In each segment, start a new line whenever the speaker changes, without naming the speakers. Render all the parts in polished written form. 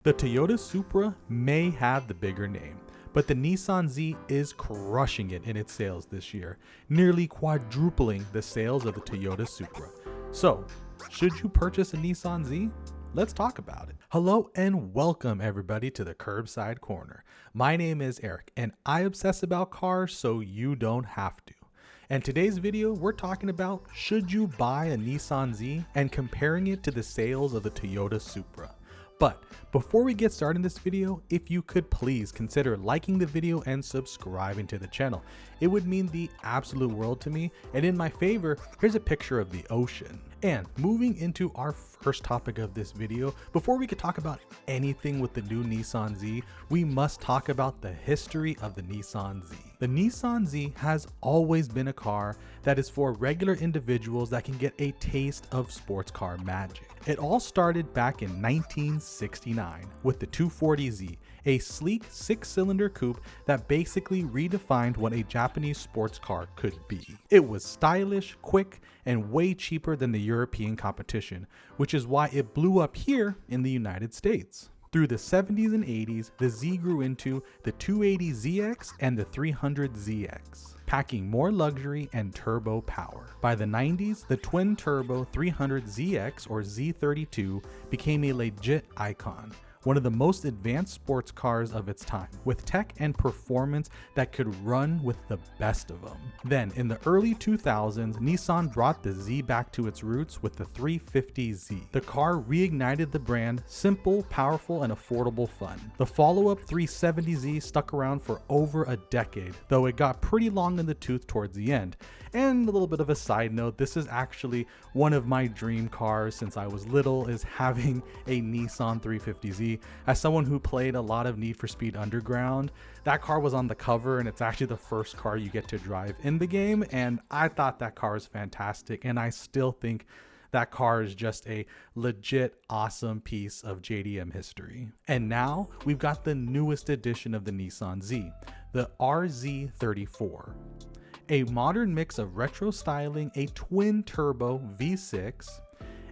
The Toyota Supra may have the bigger name, but the Nissan Z is crushing it in its sales this year, nearly quadrupling the sales of the Toyota Supra. So, should you purchase a Nissan Z? Let's talk about it. Hello and welcome everybody to the Curbside Corner. My name is Eric and I obsess about cars so you don't have to. And today's video, we're talking about should you buy a Nissan Z and comparing it to the sales of the Toyota Supra. But before we get started in this video, if you could please consider liking the video and subscribing to the channel. It would mean the absolute world to me. And in my favor, here's a picture of the ocean. And moving into our first topic of this video, before we could talk about anything with the new Nissan Z, we must talk about the history of the Nissan Z. The Nissan Z has always been a car that is for regular individuals that can get a taste of sports car magic. It all started back in 1969 with the 240Z, a sleek 6-cylinder coupe that basically redefined what a Japanese sports car could be. It was stylish, quick, and way cheaper than the European competition, which is why it blew up here in the United States. Through the 70s and 80s, the Z grew into the 280ZX and the 300ZX, packing more luxury and turbo power. By the 90s, the twin-turbo 300ZX or Z32 became a legit icon, one of the most advanced sports cars of its time, with tech and performance that could run with the best of them. Then, in the early 2000s, Nissan brought the Z back to its roots with the 350Z. The car reignited the brand, simple, powerful, and affordable fun. The follow-up 370Z stuck around for over a decade, though it got pretty long in the tooth towards the end. And a little bit of a side note, this is actually one of my dream cars since I was little, is having a Nissan 350Z. As someone who played a lot of Need for Speed Underground, that car was on the cover and it's actually the first car you get to drive in the game, and I thought that car is fantastic, and I still think that car is just a legit awesome piece of JDM history. And now we've got the newest edition of the Nissan Z, the RZ34. A modern mix of retro styling, a twin turbo V6,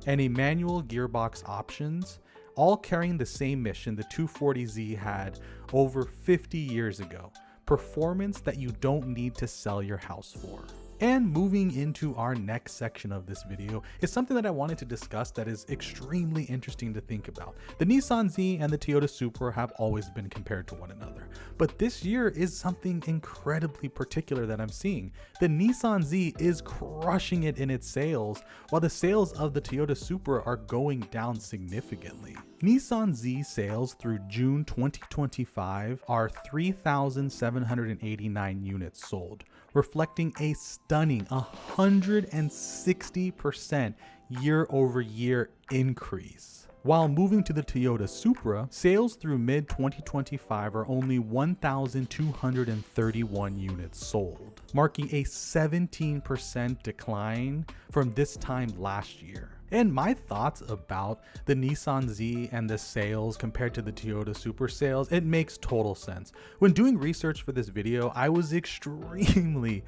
and a manual gearbox options, all carrying the same mission the 240Z had over 50 years ago. Performance that you don't need to sell your house for. And moving into our next section of this video is something that I wanted to discuss that is extremely interesting to think about. The Nissan Z and the Toyota Supra have always been compared to one another, but this year is something incredibly particular that I'm seeing. The Nissan Z is crushing it in its sales, while the sales of the Toyota Supra are going down significantly. Nissan Z sales through June 2025 are 3,789 units sold, reflecting a stunning 160% year-over-year increase. While moving to the Toyota Supra, sales through mid-2025 are only 1,231 units sold, marking a 17% decline from this time last year. And my thoughts about the Nissan Z and the sales compared to the Toyota Supra sales, it makes total sense. When doing research for this video, I was extremely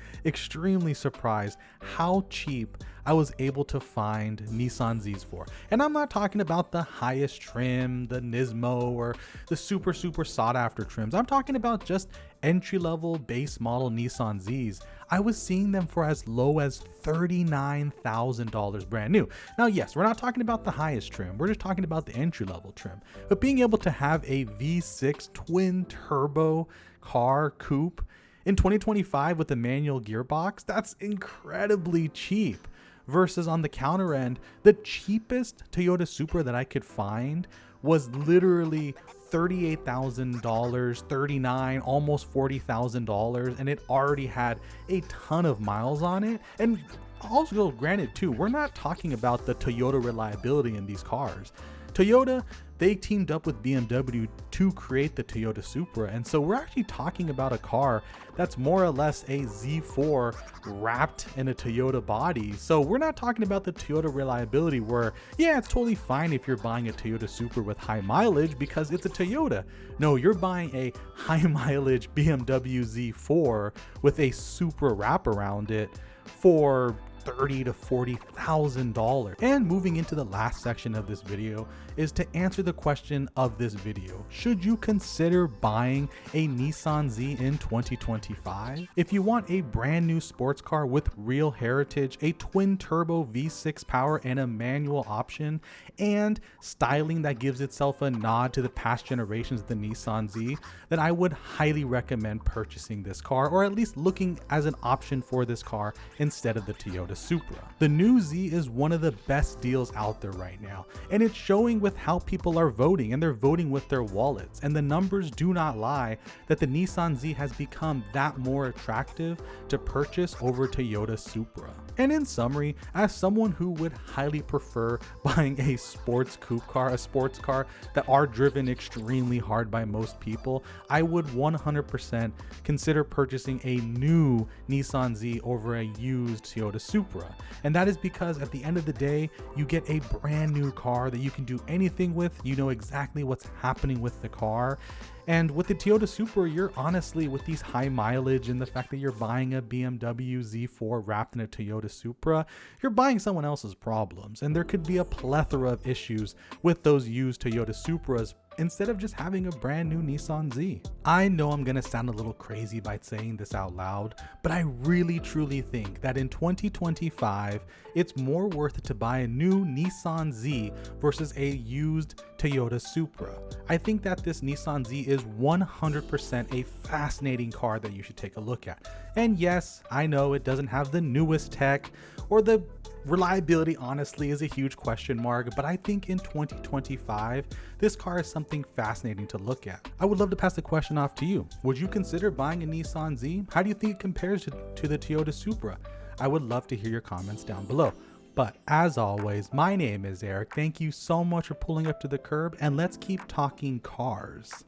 surprised how cheap I was able to find Nissan Zs for. And I'm not talking about the highest trim, the Nismo, or the super sought after trims. I'm talking about just entry-level base model Nissan Zs. I was seeing them for as low as $39,000 brand new. Now, yes, we're not talking about the highest trim. We're just talking about the entry-level trim. But being able to have a V6 twin turbo car coupe in 2025 with a manual gearbox, that's incredibly cheap. Versus on the counter end, the cheapest Toyota Supra that I could find was literally $38,000, $39,000, almost $40,000, and it already had a ton of miles on it. And also, granted too, we're not talking about the Toyota reliability in these cars. Toyota, they teamed up with BMW to create the Toyota Supra, and so we're actually talking about a car that's more or less a Z4 wrapped in a Toyota body. So we're not talking about the Toyota reliability where, yeah, it's totally fine if you're buying a Toyota Supra with high mileage because it's a Toyota. No, you're buying a high mileage BMW Z4 with a Supra wrap around it for $30,000 to $40,000. And moving into the last section of this video is to answer the question of this video. Should you consider buying a Nissan Z in 2025? If you want a brand new sports car with real heritage, a twin turbo V6 power and a manual option, and styling that gives itself a nod to the past generations of the Nissan Z, then I would highly recommend purchasing this car, or at least looking as an option for this car instead of the Toyota Supra. The new Z is one of the best deals out there right now, and it's showing with how people are voting, and they're voting with their wallets, and the numbers do not lie that the Nissan Z has become that more attractive to purchase over Toyota Supra. And in summary, as someone who would highly prefer buying a sports coupe car, a sports car that are driven extremely hard by most people, I would 100% consider purchasing a new Nissan Z over a used Toyota Supra. And that is because at the end of the day, you get a brand new car that you can do anything with. You know exactly what's happening with the car. And with the Toyota Supra, you're honestly, with these high mileage and the fact that you're buying a BMW Z4 wrapped in a Toyota Supra, you're buying someone else's problems. And there could be a plethora of issues with those used Toyota Supras instead of just having a brand new Nissan Z. I know I'm gonna sound a little crazy by saying this out loud, but I really truly think that in 2025, it's more worth it to buy a new Nissan Z versus a used Toyota Supra. I think that this Nissan Z is 100% a fascinating car that you should take a look at. And yes, I know it doesn't have the newest tech, or the reliability honestly is a huge question mark, but I think in 2025, this car is something fascinating to look at. I would love to pass the question off to you. Would you consider buying a Nissan Z? How do you think it compares to the Toyota Supra? I would love to hear your comments down below. But as always, my name is Eric. Thank you so much for pulling up to the curb, and let's keep talking cars.